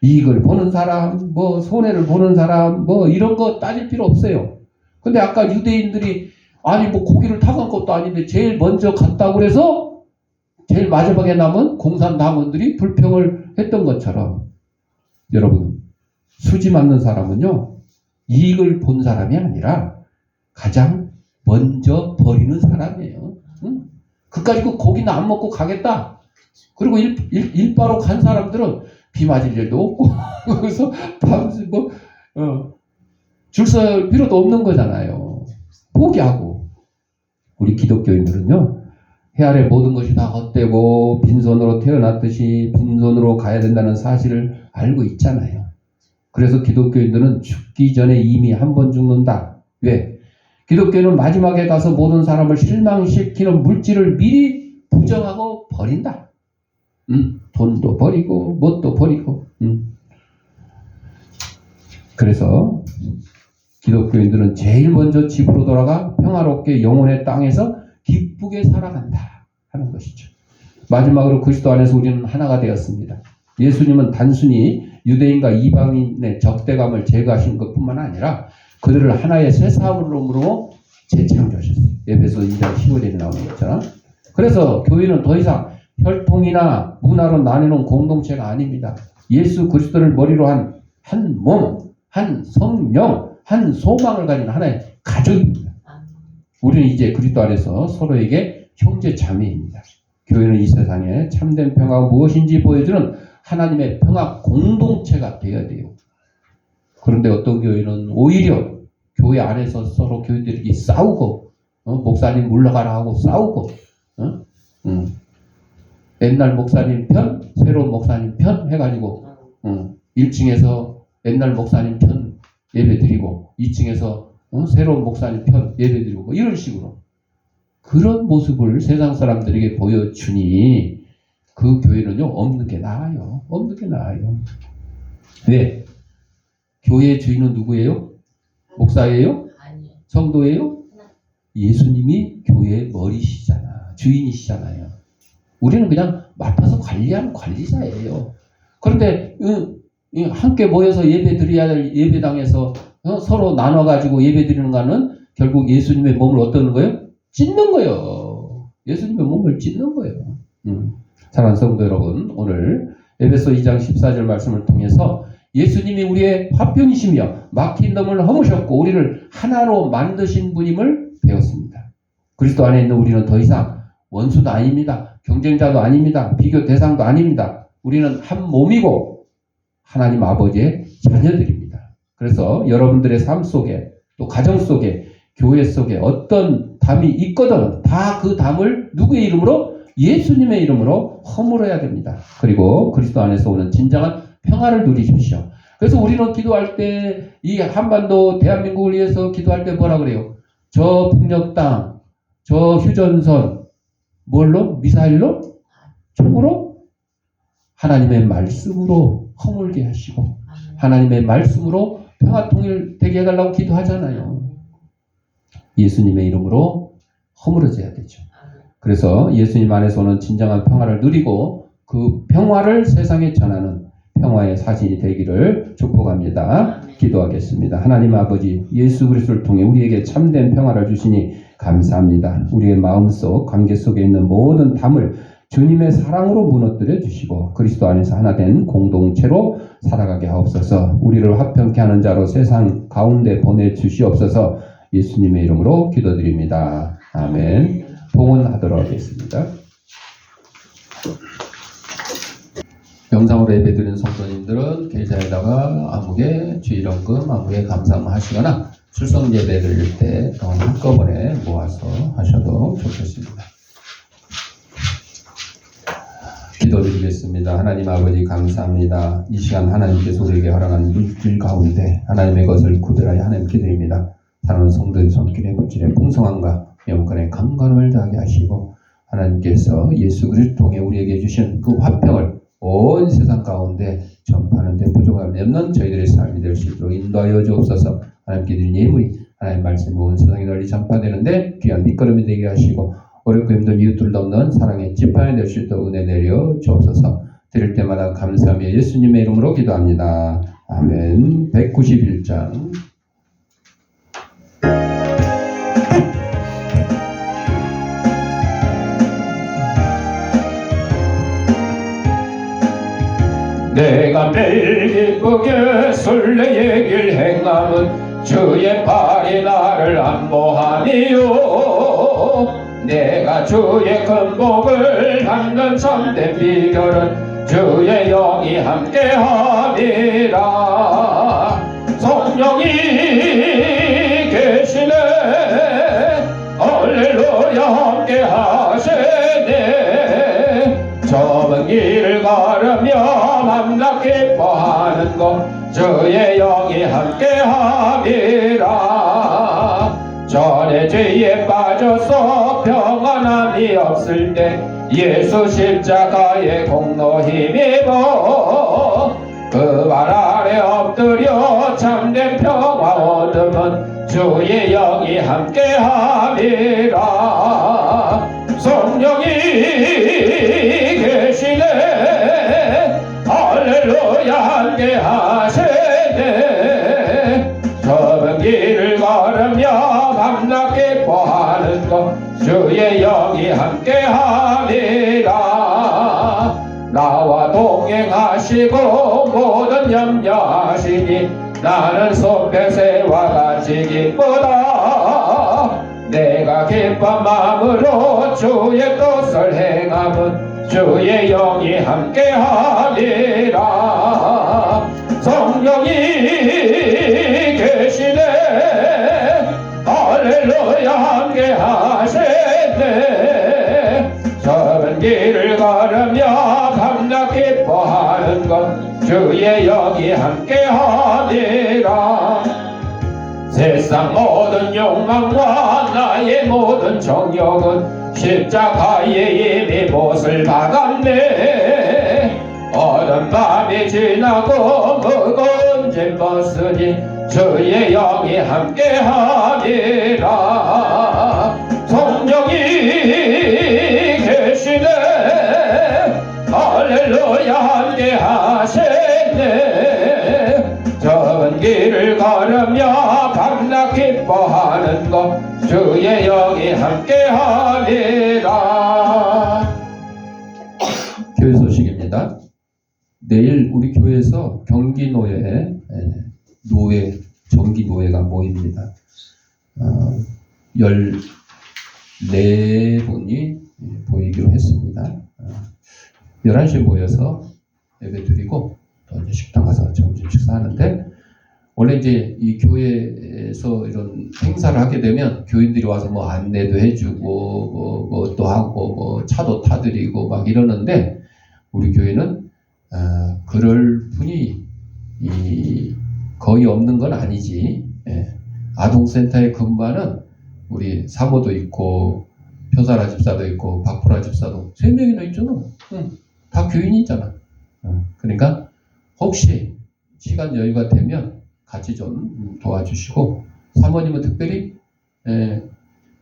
이익을 보는 사람, 뭐 손해를 보는 사람, 뭐 이런 거 따질 필요 없어요. 근데 아까 유대인들이 아니 뭐 고기를 타간 것도 아닌데 제일 먼저 갔다고 그래서 제일 마지막에 남은 공산당원들이 불평을 했던 것처럼 여러분, 수지 맞는 사람은요 이익을 본 사람이 아니라 가장 먼저 버리는 사람이에요. 그까짓 거 고기는 안 먹고 가겠다. 그리고 일바로 간 사람들은 비 맞을 일도 없고 그래서 밤새 줄 설 필요도 없는 거잖아요. 포기하고. 우리 기독교인들은요 해 아래 모든 것이 다 헛되고 빈손으로 태어났듯이 빈손으로 가야 된다는 사실을 알고 있잖아요. 그래서 기독교인들은 죽기 전에 이미 한 번 죽는다. 왜? 기독교는 마지막에 가서 모든 사람을 실망시키는 물질을 미리 부정하고 버린다. 돈도 버리고 뭣도 버리고. 그래서 기독교인들은 제일 먼저 집으로 돌아가 평화롭게 영혼의 땅에서 기쁘게 살아간다 하는 것이죠. 마지막으로 그리스도 안에서 우리는 하나가 되었습니다. 예수님은 단순히 유대인과 이방인의 적대감을 제거하신 것뿐만 아니라 그들을 하나의 새 사람으로 재창조하셨어요. 에베소 2장 15절에 나오는 것처럼. 그래서 교회는 더 이상 혈통이나 문화로 나뉘는 공동체가 아닙니다. 예수 그리스도를 머리로 한 몸, 한 성령, 한 소망을 가진 하나의 가족입니다. 우리는 이제 그리스도 안에서 서로에게 형제 자매입니다. 교회는 이 세상에 참된 평화가 무엇인지 보여주는 하나님의 평화 공동체가 되어야 돼요. 그런데 어떤 교회는 오히려 교회 안에서 서로 교인들끼리 싸우고 목사님 물러가라 하고 싸우고 옛날 목사님 편, 새로운 목사님 편 해가지고 1층에서 옛날 목사님 편 예배드리고 2층에서 새로운 목사님 편 예배드리고 뭐 이런 식으로 그런 모습을 세상 사람들에게 보여주니 그 교회는요 없는 게 나아요. 없는 게 나아요. 왜? 교회의 주인은 누구예요? 목사예요? 성도예요? 예수님이 교회의 머리시잖아. 주인이시잖아요. 우리는 그냥 맡아서 관리하는 관리자예요. 그런데 함께 모여서 예배드려야 할 예배당에서 서로 나눠가지고 예배드리는 거는 결국 예수님의 몸을 어떠는 거예요? 찢는 거예요. 예수님의 몸을 찢는 거예요. 사랑하는 성도 여러분, 오늘 에베소 2장 14절 말씀을 통해서 예수님이 우리의 화평이시며 막힌 덤을 허무셨고 우리를 하나로 만드신 분임을 배웠습니다. 그리스도 안에 있는 우리는 더 이상 원수도 아닙니다. 경쟁자도 아닙니다. 비교 대상도 아닙니다. 우리는 한 몸이고 하나님 아버지의 자녀들입니다. 그래서 여러분들의 삶 속에 또 가정 속에 교회 속에 어떤 담이 있거든 다 그 담을 누구의 이름으로? 예수님의 이름으로 허물어야 됩니다. 그리고 그리스도 안에서 오는 진정한 평화를 누리십시오. 그래서 우리는 기도할 때 이 한반도 대한민국을 위해서 기도할 때 뭐라 그래요? 저 북녘 땅, 저 휴전선 뭘로? 미사일로? 총으로? 하나님의 말씀으로 허물게 하시고 하나님의 말씀으로 평화 통일되게 해달라고 기도하잖아요. 예수님의 이름으로 허물어져야 되죠. 그래서 예수님 안에서 오는 진정한 평화를 누리고 그 평화를 세상에 전하는 평화의 사신이 되기를 축복합니다. 기도하겠습니다. 하나님 아버지, 예수 그리스도를 통해 우리에게 참된 평화를 주시니 감사합니다. 우리의 마음속 관계 속에 있는 모든 담을 주님의 사랑으로 무너뜨려 주시고 그리스도 안에서 하나 된 공동체로 살아가게 하옵소서. 우리를 화평케 하는 자로 세상 가운데 보내주시옵소서. 예수님의 이름으로 기도드립니다. 아멘. 봉헌하도록 하겠습니다. 영상으로 예배드리는 성도님들은 계좌에다가 아무개 주일원금, 아무개 감사함 하시거나 출석 예배 드릴 때 한꺼번에 모아서 하셔도 좋겠습니다. 기도드리겠습니다. 하나님 아버지 감사합니다. 이 시간 하나님께서 우리에게 허락한 물질 가운데 하나님의 것을 구별하여 하나님께 드립니다. 사랑하는 성도의 손길에 물질의 풍성함과 영권의 강건함을 더하게 하시고 하나님께서 예수 그리스도 통해 우리에게 주신 그 화평을 온 세상 가운데 전파하는 데 부족함이 없는 저희들의 삶이 될 수 있도록 인도하여 주옵소서. 하나님께 드린 예물이 하나님 말씀이 온 세상에 널리 전파되는데 귀한 밑거름이 되게 하시고 어렵고 힘든 이웃들 돕는 사랑의 지팡이 될 수 있도록 은혜 내려 주옵소서. 드릴 때마다 감사하며 예수님의 이름으로 기도합니다. 아멘. 191장 내가 매일 기쁘게 술래의 길 행함은 주의 팔이 나를 안보하니요. 내가 주의 큰 복을 받는 참된 비결은 주의 영이 함께함이라. 성령이 계시네 할렐루야 함께하시네. 좁은 길을 걸으며 밤낮 기뻐하는 것 주의 영이 함께함이라. 전에 죄에 빠져서 평안함이 없을 때 예수 십자가의 공로 힘입어 그 발 아래 엎드려 참된 평화 얻음은 주의 영이 함께함이라. 성령이 계시네 할렐루야 함께하시네. 좁은 길을 걸으며 밤낮 기뻐하는 것 주의 영이 함께함이라. 나와 동행하시고 모든 염려하시니 나는 손배새와 같이 기쁘다. 내가 기쁜 마음으로 주의 뜻을 행함은 주의 영이 함께함이라. 성령이 계시네 할렐루야 함께하시네. 좁은 길을 걸으며 밤낮 기뻐하는 것 주의 영이 함께함이라. 세상 모든 욕망과 나의 모든 정욕은 십자가에 이미 못을 박았네. 어떤 밤이 지나고 무거운 짐 벗으니 주의 영이 함께함이라. 성령이 계시네 할렐루야 함께하시네. 좁은 길을 걸으며 밤낮 기뻐하는 것 주의 영이 함께함이라. 교회 소식입니다. 내일 우리 교회에서 경기노예 정기노예가 모입니다. 14분이 보이기로 했습니다. 11시에 모여서 예배 드리고 또 이제 식당 가서 점심 식사하는데, 원래 이제 이 교회에서 이런 행사를 하게 되면 교인들이 와서 뭐 안내도 해주고 뭐 하고 뭐 차도 타드리고 막 이러는데, 우리 교회는 그럴 분이 거의 없는 건 아니지. 아동센터에 근무하는 우리 사모도 있고 표사라 집사도 있고 박프라 집사도 3명이나 있잖아. 다 교인이 있잖아. 그러니까 혹시 시간 여유가 되면 같이 좀 도와주시고, 사모님은 특별히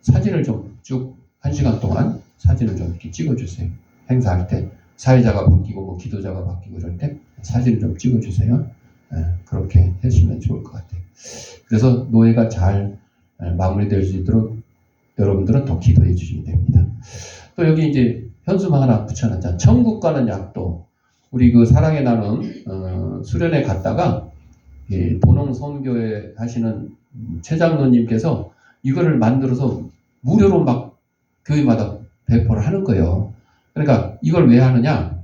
사진을 좀 쭉 1시간 동안 사진을 좀 이렇게 찍어주세요. 행사할 때 사회자가 바뀌고 뭐 기도자가 바뀌고 이럴 때 사진을 좀 찍어주세요. 그렇게 해주시면 좋을 것 같아요. 그래서 노예가 잘 마무리될 수 있도록 여러분들은 더 기도해 주시면 됩니다. 또 여기 이제 현수막 하나 붙여놨잖아. 천국 가는 약도. 우리 그 사랑의 나눔 수련회 갔다가 도농 선교회 하시는 최 장로님께서 이거를 만들어서 무료로 막 교회마다 배포를 하는 거예요. 그러니까 이걸 왜 하느냐?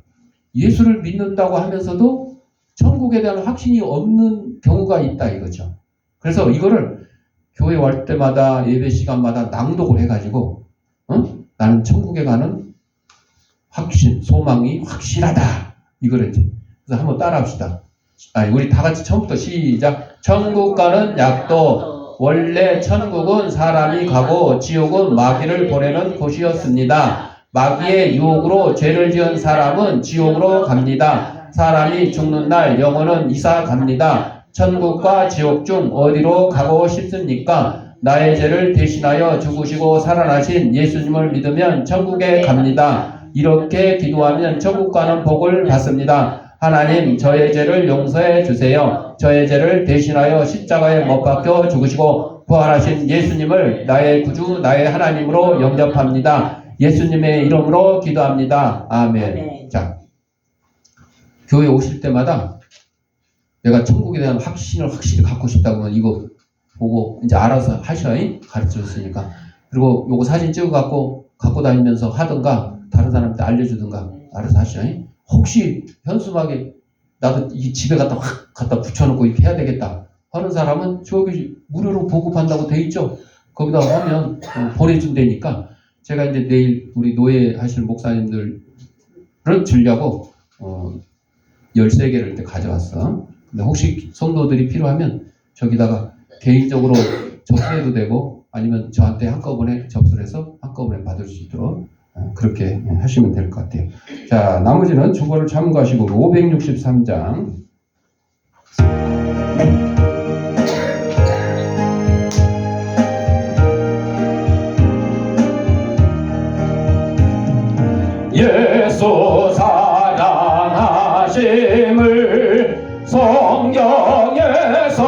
예수를 믿는다고 하면서도 천국에 대한 확신이 없는 경우가 있다 이거죠. 그래서 이거를 교회 올 때마다 예배 시간마다 낭독을 해가지고 나는 천국에 가는 확신, 소망이 확실하다 이거를 이제 그래서 한번 따라합시다. 우리 다 같이 처음부터 시작. 천국 가는 약도. 원래 천국은 사람이 가고 지옥은 마귀를 보내는 곳이었습니다. 마귀의 유혹으로 죄를 지은 사람은 지옥으로 갑니다. 사람이 죽는 날 영혼은 이사 갑니다. 천국과 지옥 중 어디로 가고 싶습니까? 나의 죄를 대신하여 죽으시고 살아나신 예수님을 믿으면 천국에 갑니다. 이렇게 기도하면 천국 가는 복을 받습니다. 하나님, 저의 죄를 용서해 주세요. 저의 죄를 대신하여 십자가에 못 박혀 죽으시고 부활하신 예수님을 나의 구주, 나의 하나님으로 영접합니다. 예수님의 이름으로 기도합니다. 아멘. 자, 교회 오실 때마다 내가 천국에 대한 확신을 확실히 갖고 싶다고 하면 이거 보고 이제 알아서 하셔. 가르쳐줬으니까. 그리고 요거 사진 찍어 갖고 다니면서 하든가 다른 사람한테 알려주든가 알아서 하셔. 혹시 현수막에 나도 이 집에 갖다 붙여놓고 이렇게 해야 되겠다 하는 사람은 저기 무료로 보급한다고 돼 있죠. 거기다 하면 보내준다니까. 제가 이제 내일 우리 노예 하실 목사님들은 주려고 13개를 이렇게 가져왔어. 근데 혹시 성도들이 필요하면 저기다가 개인적으로 접수해도 되고 아니면 저한테 한꺼번에 접수를 해서 한꺼번에 받을 수 있도록 그렇게 하시면 될 것 같아요. 자, 나머지는 주보를 참고하시고 563장 예수 사랑하심을 성경에서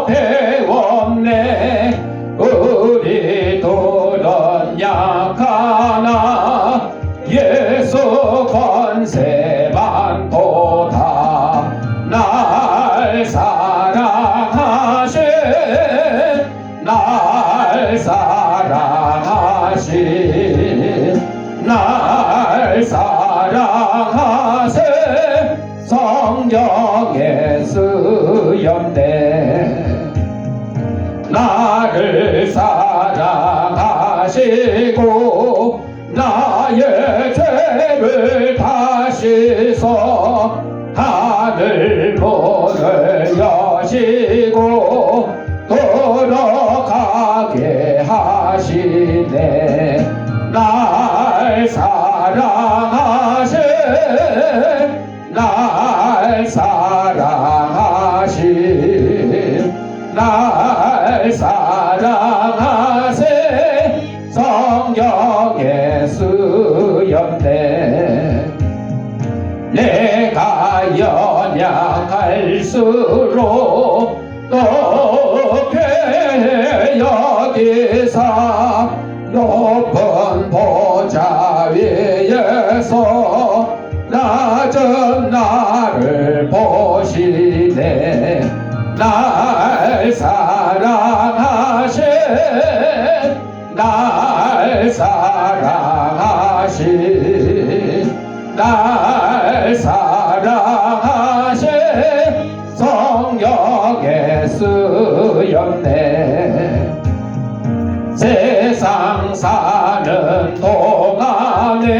배웠네. 우리들은 약하나 예수 권세 많도다. 날 사랑하신 날 사랑하세 성경에 쓰였네. 나를 사랑하시고 나의 죄를 다시서 하늘 문을 여시고 들어가게 하시네. 날 사랑하신 날 사랑하세 성경에 쓰였네. 내가 연약할수록 높게 여기사 높은 보좌 위에서 낮은 나를 날 사랑하신 날 사랑하신 날 사랑하신 성령의 쓰였네. 세상 사는 동안에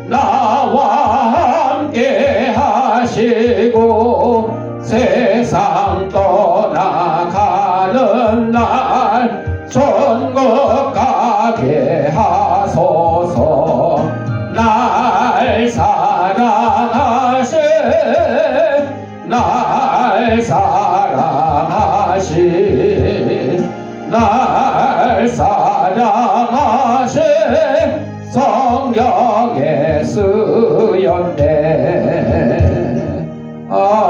나와 함께 하시고 세상 떠나가는 날 천국 가게 하소서. 날 사랑하신 날 사랑하신 날 사랑하신 성령의 쓰였네. 아멘.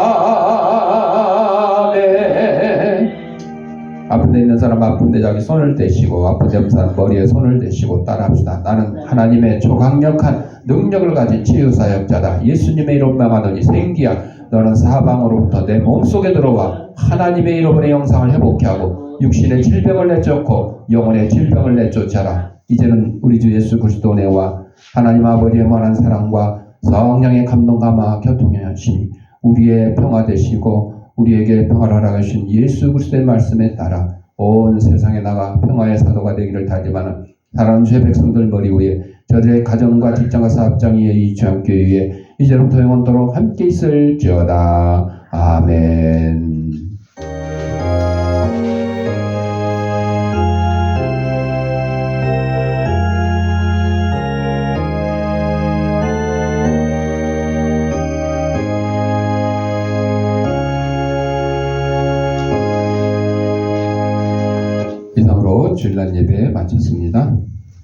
아픈 데 있는 사람 아픈 데 자기 손을 대시고 아픈 데 없는 사람 머리에 손을 대시고 따라합시다. 나는 하나님의 초강력한 능력을 가진 치유사역자다. 예수님의 이름 명하노니 생기야 너는 사방으로부터 내 몸속에 들어와 하나님의 이름의 영상을 회복케 하고 육신의 질병을 내쫓고 영혼의 질병을 내쫓아라. 이제는 우리 주 예수 그리스도 내와 하나님 아버지의 무한한 사랑과 성령의 감동감화 교통의 하심이 우리의 평화 되시고 우리에게 평화를 허락하신 예수 그리스도의 말씀에 따라 온 세상에 나가 평화의 사도가 되기를 다짐하는 사랑하는 주의 백성들 머리 위에 저들의 가정과 직장과 사업장 위에 이 주함교회 위에 이제로부터 영원토록 함께 있을지어다. 아멘. 이상으로 주일날 예배 마쳤습니다.